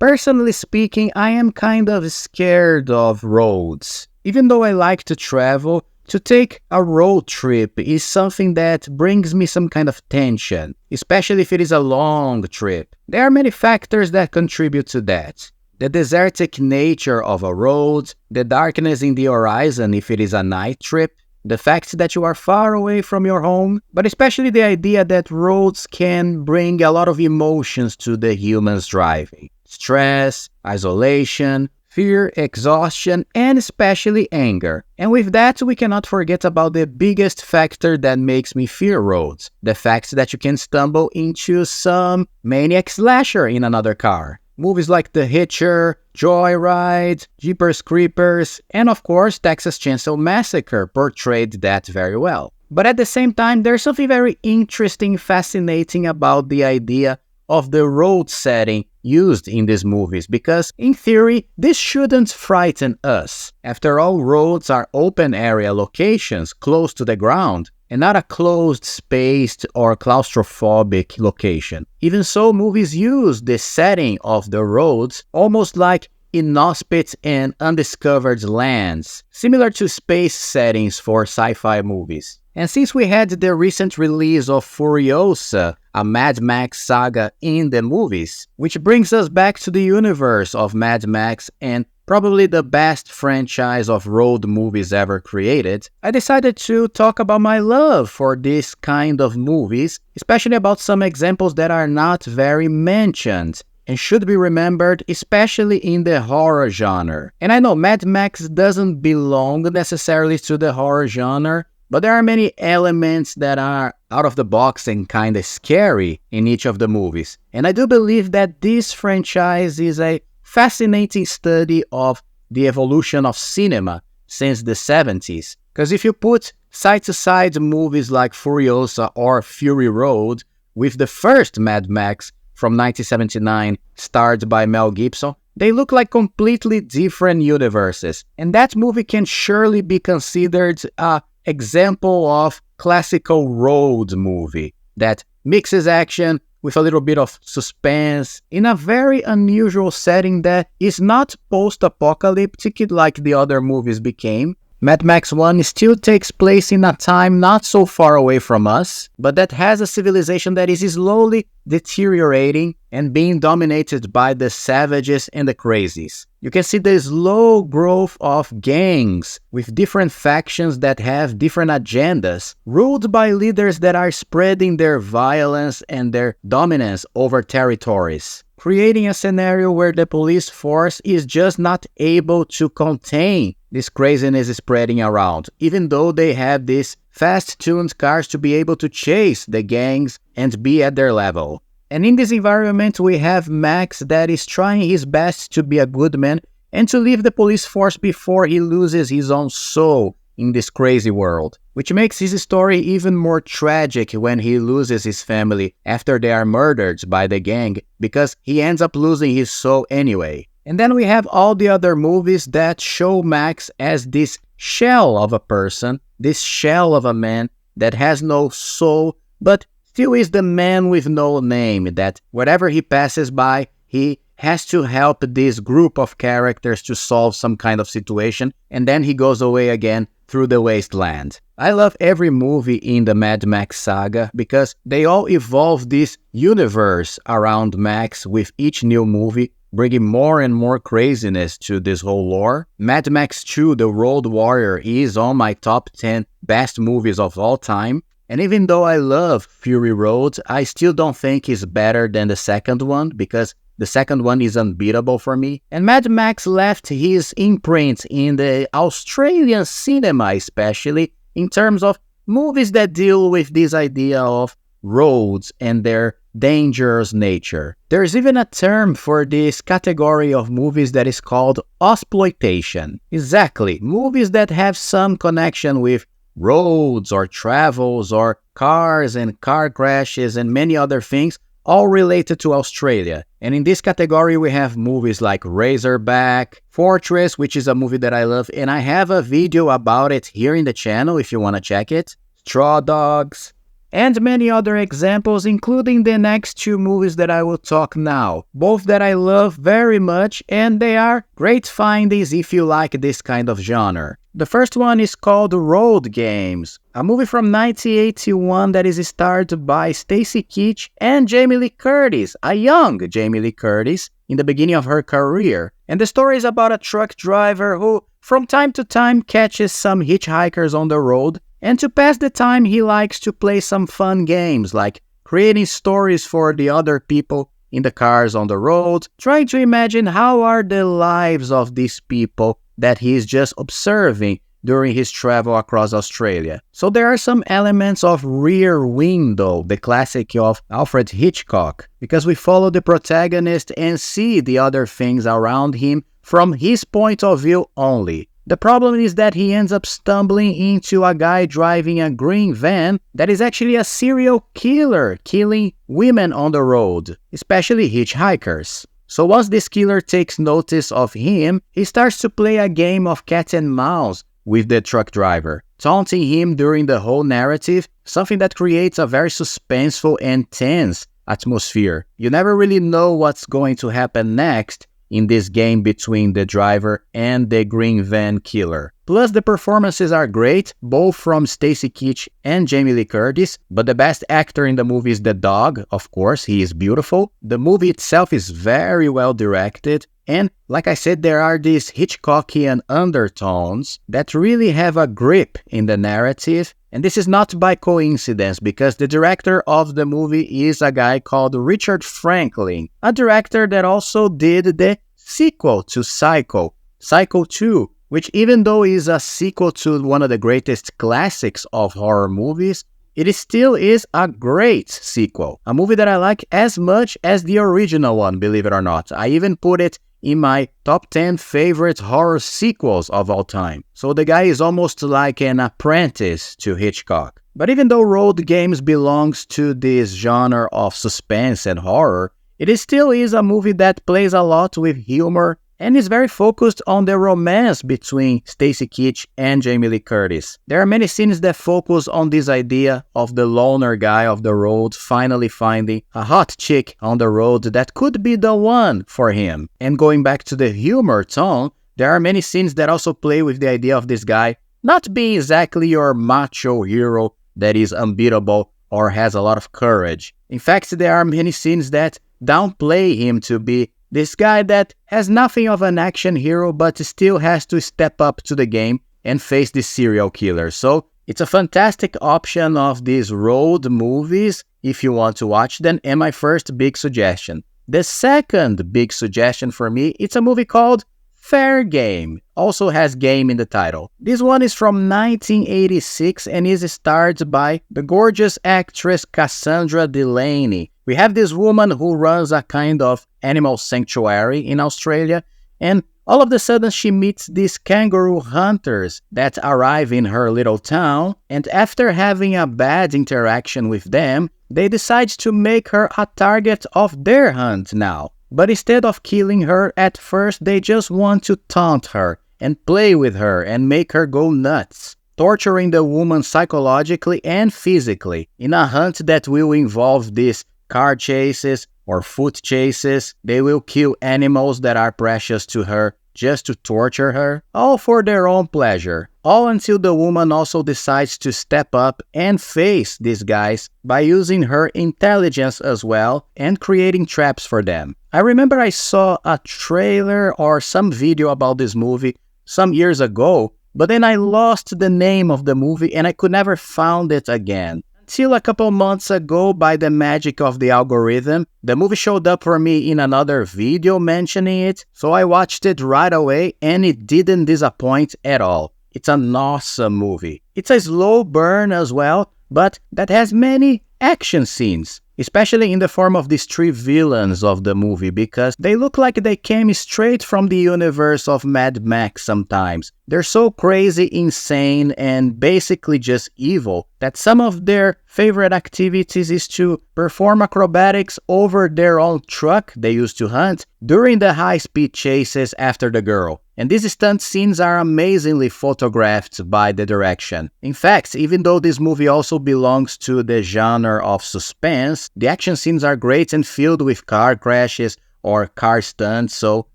Personally speaking, I am kind of scared of roads. Even though I like to travel, to take a road trip is something that brings me some kind of tension, especially if it is a long trip. There are many factors that contribute to that. The desertic nature of a road, the darkness in the horizon if it is a night trip, the fact that you are far away from your home, but especially the idea that roads can bring a lot of emotions to the humans driving. Stress, isolation, fear, exhaustion, and especially anger. And with that, we cannot forget about the biggest factor that makes me fear roads. The fact that you can stumble into some maniac slasher in another car. Movies like The Hitcher, Joyride, Jeepers Creepers, and of course Texas Chainsaw Massacre portrayed that very well. But at the same time, there's something very interesting, fascinating about the idea of the road setting used in these movies, because in theory, this shouldn't frighten us. After all, roads are open area locations close to the ground, and not a closed, spaced, or claustrophobic location. Even so, movies use the setting of the roads almost like inhospite and undiscovered lands, similar to space settings for sci-fi movies. And since we had the recent release of Furiosa, a Mad Max saga in the movies, which brings us back to the universe of Mad Max and probably the best franchise of road movies ever created, I decided to talk about my love for this kind of movies, especially about some examples that are not very mentioned and should be remembered, especially in the horror genre. And I know Mad Max doesn't belong necessarily to the horror genre, but there are many elements that are out of the box and kinda scary in each of the movies. And I do believe that this franchise is a fascinating study of the evolution of cinema since the 70s. Because if you put side-to-side movies like Furiosa or Fury Road with the first Mad Max from 1979, starred by Mel Gibson, they look like completely different universes. And that movie can surely be considered a example of classical road movie that mixes action with a little bit of suspense in a very unusual setting that is not post-apocalyptic like the other movies became. Mad Max 1 still takes place in a time not so far away from us, but that has a civilization that is slowly deteriorating and being dominated by the savages and the crazies. You can see the slow growth of gangs with different factions that have different agendas, ruled by leaders that are spreading their violence and their dominance over territories, creating a scenario where the police force is just not able to contain this craziness spreading around, even though they have these fast-tuned cars to be able to chase the gangs and be at their level. And in this environment, we have Max that is trying his best to be a good man and to leave the police force before he loses his own soul in this crazy world, which makes his story even more tragic when he loses his family after they are murdered by the gang, because he ends up losing his soul anyway. And then we have all the other movies that show Max as this shell of a person, this shell of a man that has no soul, but still is the man with no name, that wherever he passes by, he has to help this group of characters to solve some kind of situation, and then he goes away again through the wasteland. I love every movie in the Mad Max saga because they all evolve this universe around Max with each new movie, bringing more and more craziness to this whole lore. Mad Max 2, The Road Warrior, is on my top 10 best movies of all time. And even though I love Fury Road, I still don't think it's better than the second one, because the second one is unbeatable for me. And Mad Max left his imprint in the Australian cinema, especially in terms of movies that deal with this idea of roads and their dangerous nature. There's even a term for this category of movies that is called exploitation. Exactly, movies that have some connection with roads or travels or cars and car crashes and many other things, all related to Australia. And in this category we have movies like Razorback, Fortress, which is a movie that I love, and I have a video about it here in the channel if you want to check it, Straw Dogs, and many other examples, including the next two movies that I will talk now, both that I love very much, and they are great findings if you like this kind of genre. The first one is called Road Games, a movie from 1981 that is starred by Stacy Keach and Jamie Lee Curtis, a young Jamie Lee Curtis, in the beginning of her career. And the story is about a truck driver who, from time to time, catches some hitchhikers on the road, and to pass the time he likes to play some fun games like creating stories for the other people in the cars on the road, trying to imagine how are the lives of these people that he is just observing during his travel across Australia. So there are some elements of Rear Window, the classic of Alfred Hitchcock, because we follow the protagonist and see the other things around him from his point of view only. The problem is that he ends up stumbling into a guy driving a green van that is actually a serial killer, killing women on the road, especially hitchhikers. So once this killer takes notice of him, he starts to play a game of cat and mouse with the truck driver, taunting him during the whole narrative, something that creates a very suspenseful and tense atmosphere. You never really know what's going to happen next in this game between the driver and the green van killer. Plus, the performances are great, both from Stacy Keach and Jamie Lee Curtis, but the best actor in the movie is the dog, of course, he is beautiful. The movie itself is very well directed, and like I said, there are these Hitchcockian undertones that really have a grip in the narrative. And this is not by coincidence, because the director of the movie is a guy called Richard Franklin, a director that also did the sequel to Psycho, Psycho 2, which even though is a sequel to one of the greatest classics of horror movies, it still is a great sequel. A movie that I like as much as the original one, believe it or not. I even put it in my top 10 favorite horror sequels of all time. So the guy is almost like an apprentice to Hitchcock. But even though Road Games belongs to this genre of suspense and horror, it still is a movie that plays a lot with humor and is very focused on the romance between Stacy Keach and Jamie Lee Curtis. There are many scenes that focus on this idea of the loner guy of the road finally finding a hot chick on the road that could be the one for him. And going back to the humor tone, there are many scenes that also play with the idea of this guy not being exactly your macho hero that is unbeatable or has a lot of courage. In fact, there are many scenes that downplay him to be this guy that has nothing of an action hero but still has to step up to the game and face this serial killer. So it's a fantastic option of these road movies if you want to watch them, and my first big suggestion. The second big suggestion for me, it's a movie called Fair Game, also has game in the title. This one is from 1986 and is starred by the gorgeous actress Cassandra Delaney. We have this woman who runs a kind of animal sanctuary in Australia, and all of a sudden she meets these kangaroo hunters that arrive in her little town, and after having a bad interaction with them, they decide to make her a target of their hunt now. But instead of killing her at first, they just want to taunt her and play with her and make her go nuts, torturing the woman psychologically and physically in a hunt that will involve these car chases or foot chases. They will kill animals that are precious to her just to torture her, all for their own pleasure. All until the woman also decides to step up and face these guys by using her intelligence as well and creating traps for them. I remember I saw a trailer or some video about this movie some years ago, but then I lost the name of the movie and I could never find it again. Until a couple months ago, by the magic of the algorithm, the movie showed up for me in another video mentioning it, so I watched it right away and it didn't disappoint at all. It's an awesome movie. It's a slow burn as well, but that has many action scenes, especially in the form of these three villains of the movie, because they look like they came straight from the universe of Mad Max sometimes, They're so crazy, insane, and basically just evil that some of their favorite activities is to perform acrobatics over their own truck they used to hunt during the high-speed chases after the girl. And these stunt scenes are amazingly photographed by the direction. In fact, even though this movie also belongs to the genre of suspense, the action scenes are great and filled with car crashes or car stunts, so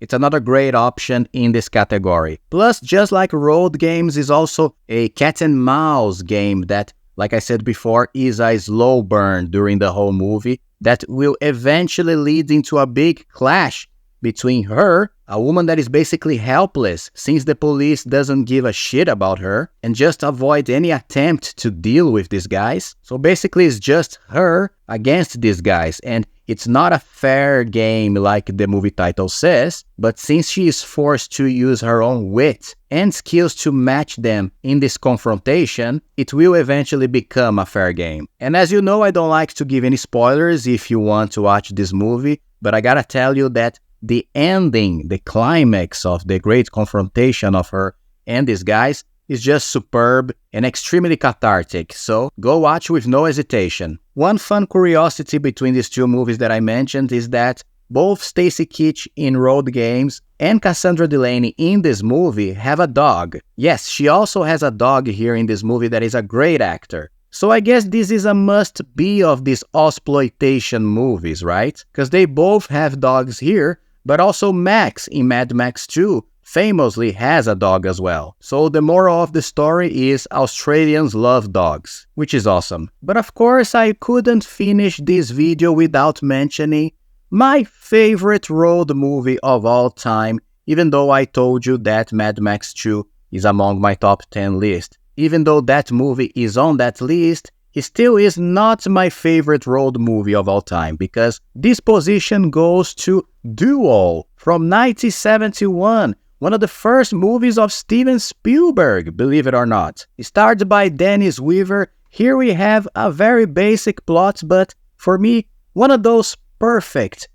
it's another great option in this category. Plus, just like road games, is also a cat and mouse game that, like I said before, is a slow burn during the whole movie that will eventually lead into a big clash between her, a woman that is basically helpless since the police doesn't give a shit about her and just avoid any attempt to deal with these guys. So basically it's just her against these guys, and it's not a fair game like the movie title says, but since she is forced to use her own wit and skills to match them in this confrontation, it will eventually become a fair game. And as you know, I don't like to give any spoilers if you want to watch this movie, but I gotta tell you that the ending, the climax of the great confrontation of her and these guys is just superb and extremely cathartic, so go watch with no hesitation. One fun curiosity between these two movies that I mentioned is that both Stacy Keach in Road Games and Cassandra Delaney in this movie have a dog. Yes, she also has a dog here in this movie that is a great actor. So I guess this is a must-be of these exploitation movies, right? Because they both have dogs here, but also Max in Mad Max 2 famously has a dog as well. So the moral of the story is Australians love dogs, which is awesome. But of course I couldn't finish this video without mentioning my favorite road movie of all time, even though I told you that Mad Max 2 is among my top 10 list. Even though that movie is on that list, it still is not my favorite road movie of all time, because this position goes to Duel from 1971, one of the first movies of Steven Spielberg, believe it or not. Starred by Dennis Weaver, here we have a very basic plot, but for me, one of those perfect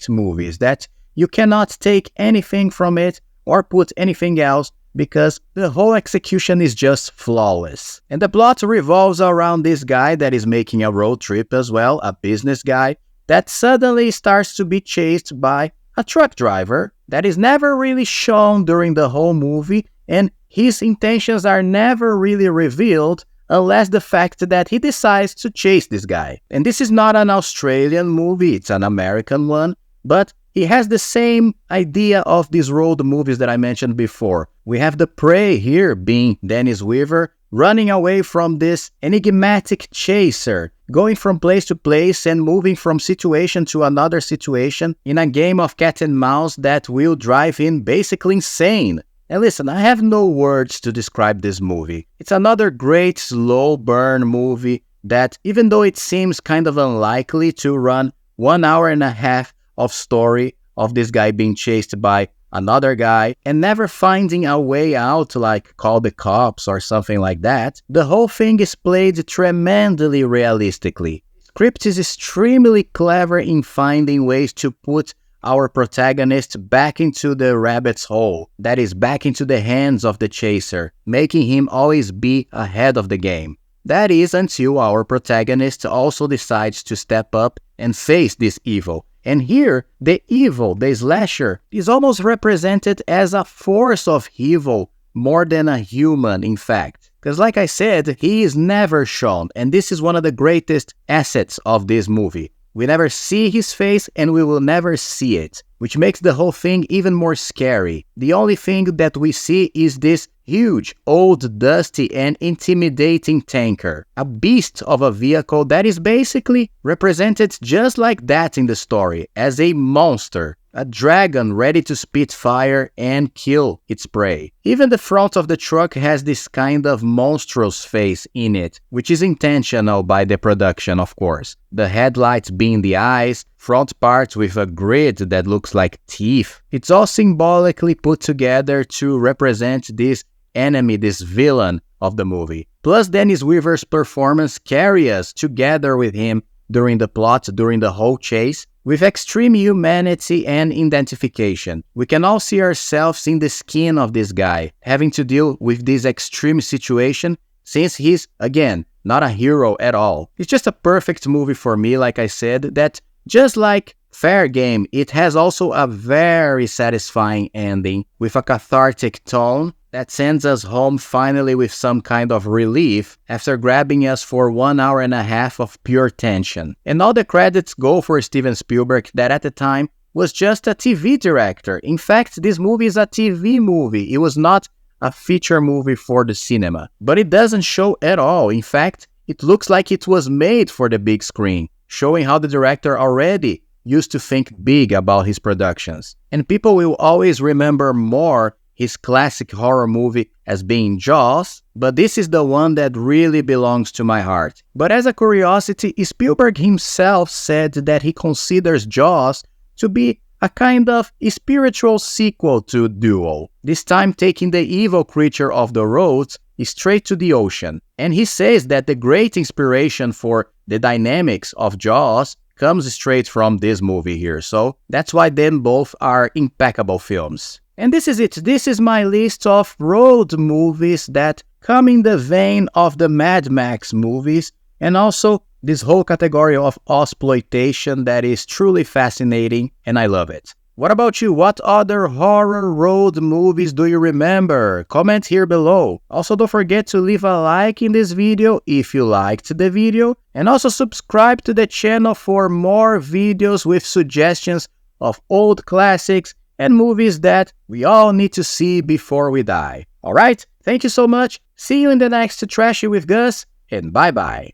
movies that you cannot take anything from it or put anything else, because the whole execution is just flawless. And the plot revolves around this guy that is making a road trip as well, a business guy, that suddenly starts to be chased by a truck driver that is never really shown during the whole movie, and his intentions are never really revealed unless the fact that he decides to chase this guy. And this is not an Australian movie, it's an American one, but he has the same idea of these road movies that I mentioned before. We have the prey here being Dennis Weaver running away from this enigmatic chaser, going from place to place and moving from situation to another situation in a game of cat and mouse that will drive him basically insane. And listen, I have no words to describe this movie. It's another great slow burn movie that, even though it seems kind of unlikely to run 1 hour and a half of story of this guy being chased by another guy and never finding a way out, like call the cops or something like that, the whole thing is played tremendously realistically. Script is extremely clever in finding ways to put our protagonist back into the rabbit's hole, that is, back into the hands of the chaser, making him always be ahead of the game. That is, until our protagonist also decides to step up and face this evil. And here, the evil, the slasher, is almost represented as a force of evil more than a human, in fact. Because like I said, he is never shown, and this is one of the greatest assets of this movie. We never see his face, and we will never see it, which makes the whole thing even more scary. The only thing that we see is this huge, old, dusty, and intimidating tanker. A beast of a vehicle that is basically represented just like that in the story, as a monster. A dragon ready to spit fire and kill its prey. Even the front of the truck has this kind of monstrous face in it, which is intentional by the production, of course. The headlights being the eyes, front parts with a grid that looks like teeth. It's all symbolically put together to represent this enemy, this villain of the movie. Plus, Dennis Weaver's performance carries us together with him during the plot, during the whole chase. with extreme humanity and identification. We can all see ourselves in the skin of this guy, having to deal with this extreme situation since he's, again, not a hero at all. It's just a perfect movie for me, like I said, that just like Fair Game, it has also a very satisfying ending with a cathartic tone that sends us home finally with some kind of relief after grabbing us for 1 hour and a half of pure tension. And all the credits go for Steven Spielberg, that at the time was just a TV director. In fact, this movie is a TV movie. It was not a feature movie for the cinema. But it doesn't show at all. In fact, it looks like it was made for the big screen, showing how the director already used to think big about his productions. And people will always remember more his classic horror movie as being Jaws, but this is the one that really belongs to my heart. But as a curiosity, Spielberg himself said that he considers Jaws to be a kind of spiritual sequel to Duel, this time taking the evil creature of the roads straight to the ocean. And he says that the great inspiration for the dynamics of Jaws comes straight from this movie here, so that's why them both are impeccable films. And this is it. This is my list of road movies that come in the vein of the Mad Max movies, and also this whole category of exploitation that is truly fascinating, and I love it. What about you? What other horror road movies do you remember? Comment here below. Also, don't forget to leave a like in this video if you liked the video, and also subscribe to the channel for more videos with suggestions of old classics and movies that we all need to see before we die. Alright, thank you so much, see you in the next Trashy with Gus, and bye bye.